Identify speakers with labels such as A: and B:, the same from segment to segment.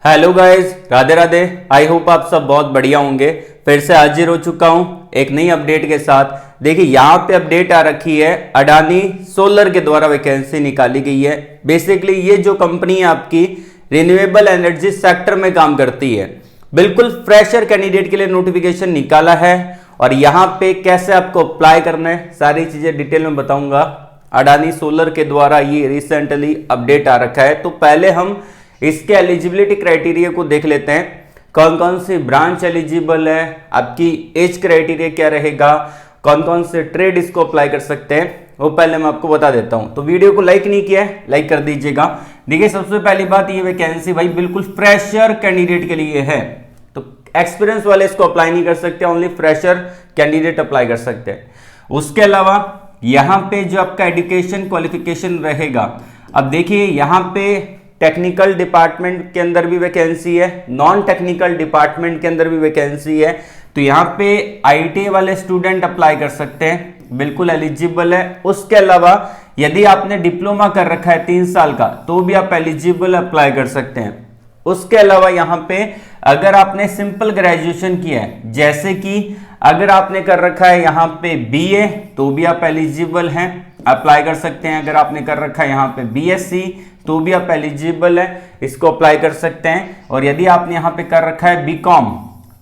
A: Hello guys, Radhe Radhe. I hope आप सब बहुत बढ़िया होंगे। फिर से हाजिर हो चुका हूं एक नई अपडेट के साथ। देखिए यहाँ पे अपडेट आ रखी है, अडानी सोलर के द्वारा वैकेंसी निकाली गई है। बेसिकली ये जो कंपनी है आपकी रिन्यूएबल एनर्जी सेक्टर में काम करती है। बिल्कुल फ्रेशर कैंडिडेट के लिए नोटिफिकेशन निकाला है और यहाँ पे कैसे आपको अप्लाई करना है सारी चीजें डिटेल में बताऊंगा। अडानी सोलर के द्वारा ये रिसेंटली अपडेट आ रखा है। तो पहले हम इसके एलिजिबिलिटी क्राइटेरिया को देख लेते हैं, कौन कौन सी ब्रांच एलिजिबल है, आपकी एज क्राइटेरिया क्या रहेगा, कौन कौन से ट्रेड इसको अप्लाई कर सकते हैं, वो पहले मैं आपको बता देता हूं। तो वीडियो को लाइक नहीं किया है, लाइक कर दीजिएगा। देखिए सबसे पहली बात, ये वैकेंसी भाई बिल्कुल फ्रेशर कैंडिडेट के लिए है। तो एक्सपीरियंस वाले इसको अप्लाई नहीं कर सकते, ओनली फ्रेशर कैंडिडेट अप्लाई कर सकते हैं। उसके अलावा यहाँ पे जो आपका एजुकेशन क्वालिफिकेशन रहेगा, अब देखिए यहाँ पे टेक्निकल डिपार्टमेंट के अंदर भी वैकेंसी है, नॉन टेक्निकल डिपार्टमेंट के अंदर भी वैकेंसी है। तो यहाँ पे आईटीआई वाले स्टूडेंट अप्लाई कर सकते हैं, बिल्कुल एलिजिबल है। उसके अलावा यदि आपने डिप्लोमा कर रखा है 3 साल का तो भी आप एलिजिबल अप्लाई कर सकते हैं। उसके अलावा यहाँ पे अगर आपने सिंपल ग्रेजुएशन किया है, जैसे कि अगर आपने कर रखा है यहाँ पे बीए, तो भी आप एलिजिबल हैं, अप्लाई कर सकते हैं। अगर आपने कर रखा है यहाँ पे बीएससी तो भी आप एलिजिबल है, इसको अप्लाई कर सकते हैं। और यदि आपने यहाँ पे कर रखा है बीकॉम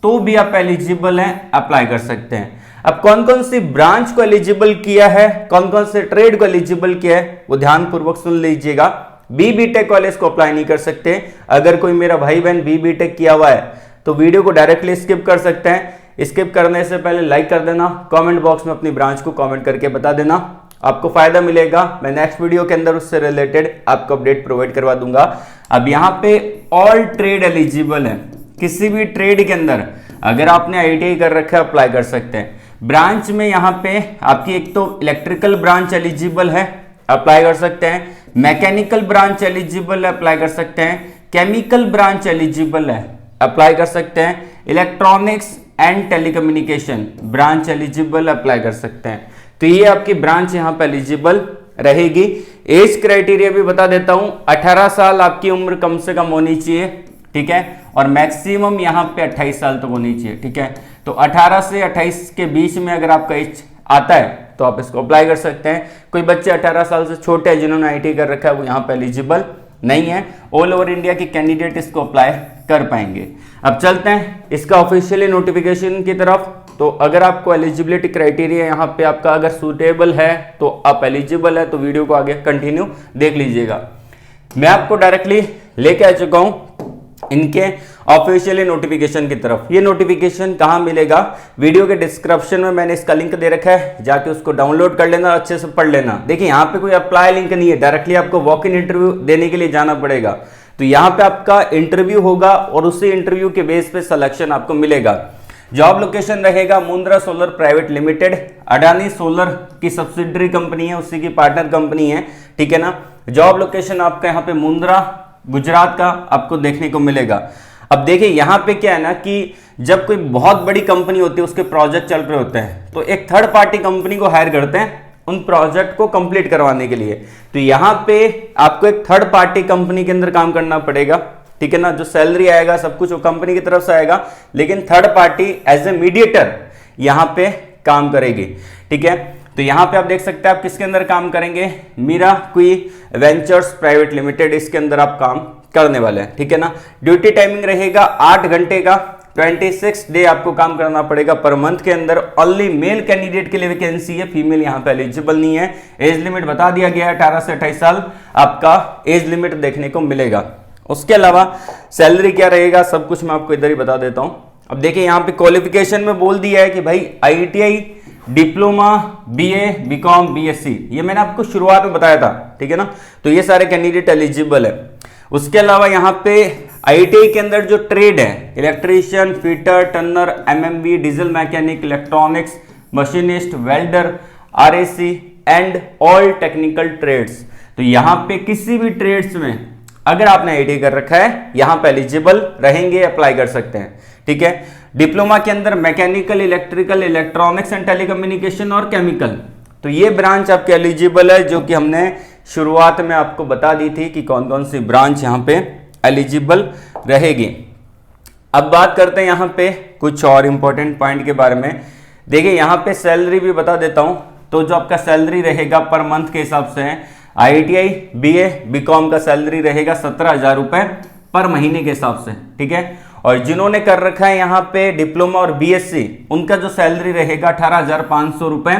A: तो भी आप एलिजिबल हैं, अप्लाई कर सकते हैं। अब कौन कौन सी ब्रांच को एलिजिबल किया है, कौन कौन से ट्रेड को एलिजिबल किया है, वो ध्यान पूर्वक सुन लीजिएगा। बीटेक वाले इसको अप्लाई नहीं कर सकते। अगर कोई मेरा भाई बहन बीटेक किया हुआ है तो वीडियो को डायरेक्टली स्किप कर सकते हैं। स्किप करने से पहले लाइक कर देना, कमेंट बॉक्स में अपनी ब्रांच को कमेंट करके बता देना, आपको फायदा मिलेगा। मैं नेक्स्ट वीडियो के अंदर उससे रिलेटेड आपको अपडेट प्रोवाइड करवा दूंगा। अब यहाँ पे ऑल ट्रेड एलिजिबल है, किसी भी ट्रेड के अंदर अगर आपने आईटीआई कर रखा है अप्लाई कर सकते हैं। ब्रांच में यहाँ पे आपकी एक तो इलेक्ट्रिकल ब्रांच एलिजिबल है, अप्लाई कर सकते हैं। मैकेनिकल ब्रांच एलिजिबल है, अप्लाई कर सकते हैं। केमिकल ब्रांच एलिजिबल है, अप्लाई कर सकते हैं। Electronics and telecommunication branch eligible, apply कर सकते हैं। तो ये आपकी ब्रांच यहाँ पे एलिजिबल रहेगी। एज क्राइटेरिया भी बता देता हूं, 18 साल आपकी उम्र कम से कम होनी चाहिए, ठीक है। और मैक्सिमम यहाँ पे 28 साल तक होनी चाहिए, ठीक है। तो 18 से 28 के बीच में अगर आपका एज आता है तो आप इसको अप्लाई कर सकते हैं। कोई बच्चे 18 साल से छोटे हैं जिन्होंने आईटी कर रखा है वो यहाँ पे एलिजिबल नहीं है। ऑल ओवर इंडिया के कैंडिडेट इसको अप्लाई कर पाएंगे। अब चलते हैं इसका ऑफिशियली नोटिफिकेशन की तरफ। तो अगर आपको एलिजिबिलिटी क्राइटेरिया यहाँ पे आपका अगर सूटेबल है तो आप एलिजिबल है, तो वीडियो को आगे कंटिन्यू देख लीजिएगा। मैं आपको डायरेक्टली लेके आ चुका हूँ इनके ऑफिशियली नोटिफिकेशन की तरफ। ये नोटिफिकेशन कहाँ मिलेगा, वीडियो के डिस्क्रिप्शन में मैंने इसका लिंक दे रखा है, जाके उसको डाउनलोड कर लेना, अच्छे से पढ़ लेना। देखिए यहाँ पे कोई अप्लाई लिंक नहीं है, डायरेक्टली आपको वॉक इन इंटरव्यू देने के लिए जाना पड़ेगा। तो यहाँ पे आपका इंटरव्यू होगा और उसी इंटरव्यू के बेस पे सिलेक्शन आपको मिलेगा। जॉब लोकेशन रहेगा Mundra solar private limited, Adani solar की सब्सिडरी कंपनी है, उसी की पार्टनर कंपनी है, ठीक है ना। जॉब लोकेशन आपका यहाँ पे मुंद्रा गुजरात का आपको देखने को मिलेगा। अब देखिए यहाँ पे क्या है ना कि जब कोई बहुत बड़ी कंपनी होती है, उसके प्रोजेक्ट चल रहे होते हैं, तो एक थर्ड पार्टी कंपनी को हायर करते हैं उन प्रोजेक्ट को कंप्लीट करवाने के लिए। तो यहाँ पे आपको एक थर्ड पार्टी कंपनी के अंदर काम करना पड़ेगा, ठीक है ना। जो सैलरी आएगा सब कुछ वो कंपनी की तरफ से आएगा, लेकिन third party as a mediator यहाँ पे काम करेगी, ठीक है। तो यहाँ पे आप देख सकते हैं आप किसके अंदर काम करेंगे, मीरा क्वी वेंचर्स प्राइवेट लिमिटेड, इसके अंदर आप काम करने वाले हैं, ठीक है ना। ड्यूटी टाइमिंग रहेगा 8 घंटे का, 26 डे आपको काम करना पड़ेगा पर मंथ के अंदर। ओनली मेल कैंडिडेट के लिए वैकेंसी है, फीमेल यहाँ पे एलिजिबल नहीं है। एज लिमिट बता दिया गया है, 18 से 28 साल आपका एज लिमिट देखने को मिलेगा। उसके अलावा सैलरी क्या रहेगा सब कुछ मैं आपको इधर ही बता देता हूं। अब देखिए यहाँ पे क्वालिफिकेशन में बोल दिया है कि भाई ITI, diploma, BA, BCom, BSc, ये मैंने आपको शुरुआत में बताया था, ठीक है ना। तो ये सारे कैंडिडेट एलिजिबल है। उसके अलावा यहाँ पे आईटीआई के अंदर जो ट्रेड है, electrician, fitter, turner, MMB, diesel mechanic, electronics, machinist, welder, RAC and all technical trades. तो यहाँ पे किसी भी ट्रेड्स में अगर आपने आईटीआई कर रखा है यहाँ पे एलिजिबल रहेंगे, अप्लाई कर सकते हैं, ठीक है। डिप्लोमा के अंदर mechanical, electrical, electronics and telecommunication और केमिकल, तो ये ब्रांच आपके एलिजिबल है, जो कि हमने शुरुआत में आपको बता दी थी कि कौन कौन सी ब्रांच यहाँ पे एलिजिबल रहेगी। अब बात करते हैं यहाँ पे कुछ और इंपॉर्टेंट पॉइंट के बारे में। देखिए यहाँ पे सैलरी भी बता देता हूँ। तो जो आपका सैलरी रहेगा पर मंथ के हिसाब से है, IITI BA BCom का सैलरी रहेगा 17,000 रुपए पर महीने के हिसाब से, ठीक है। और जिन्होंने कर रखा है यहाँ पे डिप्लोमा और BSc, उनका जो सैलरी रहेगा 18,500 रुपए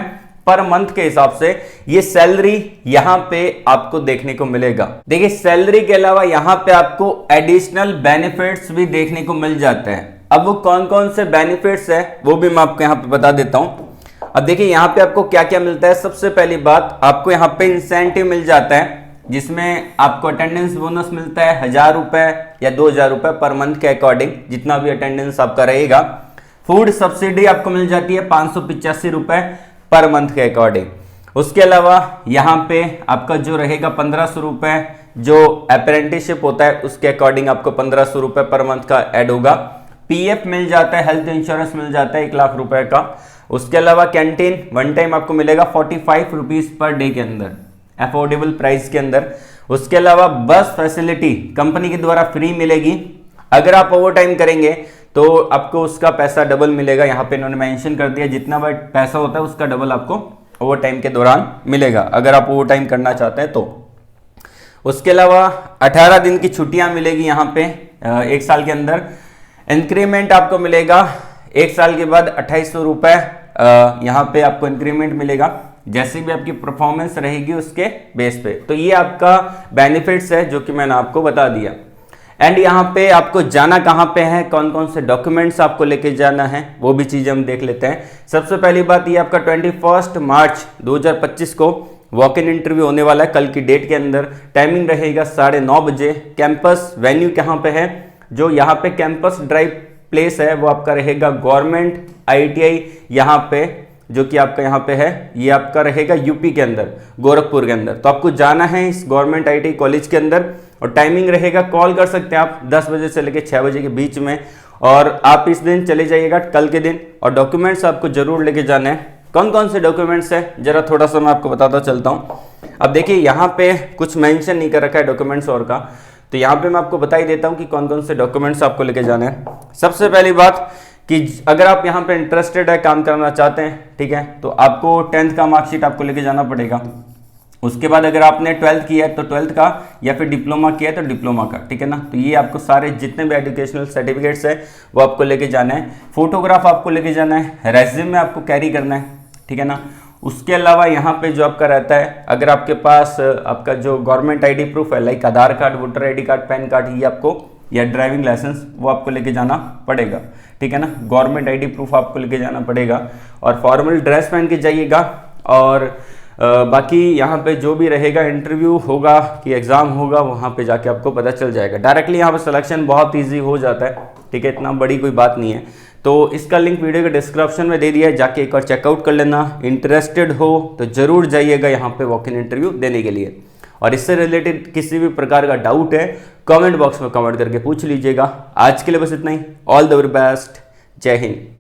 A: पर मंथ के हिसाब से, ये सैलरी यहाँ पे आपको देखने को मिलेगा। देखिए सैलरी के अलावा यहाँ पे आपको एडिशनल बेनिफिट्स भी देखने को मिल जाते हैं। अब वो कौन कौन से बेनिफिट्स है वो भी मैं आपको यहाँ पे बता देता हूँ। अब देखिए यहाँ पे आपको क्या क्या मिलता है। सबसे पहली बात, आपको यहाँ पे इंसेंटिव मिल जाता है जिसमें आपको अटेंडेंस बोनस मिलता है 1,000 रुपए या 2,000 रुपए पर मंथ के अकॉर्डिंग, जितना भी अटेंडेंस आपका रहेगा। फूड सब्सिडी आपको मिल जाती है 585 रुपए पर मंथ के अकॉर्डिंग। उसके अलावा यहाँ पे आपका जो रहेगा 1,500 रुपए जो अप्रेंटिसशिप होता है उसके अकॉर्डिंग आपको 1,500 रुपए पर मंथ का ऐड होगा। PF मिल जाता है, हेल्थ इंश्योरेंस मिल जाता है 1 लाख रुपए का। उसके अलावा कैंटीन वन टाइम आपको मिलेगा 45 रुपीज पर डे के अंदर, अफोर्डेबल प्राइस के अंदर। उसके अलावा बस फैसिलिटी कंपनी के द्वारा फ्री मिलेगी। अगर आप ओवर टाइम करेंगे तो आपको उसका पैसा डबल मिलेगा। यहाँ पे इन्होंने मेंशन कर दिया जितना पैसा होता है उसका डबल आपको ओवर टाइम के दौरान मिलेगा, अगर आप ओवर टाइम करना चाहते हैं तो। उसके अलावा 18 दिन की छुट्टियां मिलेगी यहाँ पे 1 साल के अंदर। इंक्रीमेंट आपको मिलेगा 1 साल के बाद 2,800 रुपए यहाँ पे आपको इंक्रीमेंट मिलेगा, जैसे भी आपकी परफॉर्मेंस रहेगी उसके बेस पे। तो ये आपका बेनिफिट्स है जो कि मैंने आपको बता दिया। एंड यहाँ पे आपको जाना कहाँ पे है, कौन कौन से डॉक्यूमेंट्स आपको लेके जाना है, वो भी चीज़ हम देख लेते हैं। सबसे पहली बात ये आपका 21 मार्च 2025 को वॉक इन इंटरव्यू होने वाला है, कल की डेट के अंदर। टाइमिंग रहेगा 9:30 बजे। कैंपस वेन्यू कहाँ पे है, जो यहाँ पे कैंपस ड्राइव प्लेस है वो आपका रहेगा गवर्नमेंट IITI यहाँ पे, जो कि आपका यहाँ पे है, ये आपका रहेगा यूपी के अंदर, गोरखपुर के अंदर। तो आपको जाना है इस गवर्नमेंट IITI कॉलेज के अंदर और टाइमिंग रहेगा, कॉल कर सकते हैं आप 10 बजे से लेकर 6 बजे के बीच में। और आप इस दिन चले जाइएगा कल के दिन। और डॉक्यूमेंट्स आपको जरूर लेके जाने हैं। कौन कौन से डॉक्यूमेंट्स है जरा थोड़ा सा मैं आपको बताता चलता हूँ। अब देखिए यहाँ पे कुछ मेंशन नहीं कर रखा है डॉक्यूमेंट्स और का, तो यहाँ पे मैं आपको बता ही देता हूँ कि कौन कौन से डॉक्यूमेंट्स आपको लेके जाने हैं। सबसे पहली बात कि अगर आप यहाँ पे इंटरेस्टेड है, काम करना चाहते हैं, ठीक है, तो आपको 10th का मार्कशीट आपको लेके जाना पड़ेगा। उसके बाद अगर आपने 12th किया है तो 12th का, या फिर डिप्लोमा किया है तो डिप्लोमा का, ठीक है ना। तो ये आपको सारे जितने भी एजुकेशनल सर्टिफिकेट्स है वो आपको लेके जाना है। फोटोग्राफ आपको लेके जाना है, रेज्यूमे आपको कैरी करना है, ठीक है ना। उसके अलावा यहाँ पे जो आपका रहता है, अगर आपके पास आपका जो गवर्नमेंट ID प्रूफ है, like Aadhaar card, voter ID card, PAN card, ये आपको, या ड्राइविंग लाइसेंस, वो आपको लेके जाना पड़ेगा, ठीक है ना। गवर्नमेंट ID प्रूफ आपको लेके जाना पड़ेगा और फॉर्मल ड्रेस पहन के जाइएगा। और बाकी यहाँ पे जो भी रहेगा, इंटरव्यू होगा कि एग्जाम होगा, वहाँ पे जाके आपको पता चल जाएगा। डायरेक्टली यहाँ पे सिलेक्शन बहुत ईजी हो जाता है, ठीक है, इतना बड़ी कोई बात नहीं है। तो इसका लिंक वीडियो के डिस्क्रिप्शन में दे दिया है, जाके एक बार चेकआउट कर लेना। इंटरेस्टेड हो तो जरूर जाइएगा यहाँ पे वॉक इन इंटरव्यू देने के लिए। और इससे रिलेटेड किसी भी प्रकार का डाउट है कमेंट बॉक्स में कमेंट करके पूछ लीजिएगा। आज के लिए बस इतना ही। All the very best. जय हिंद।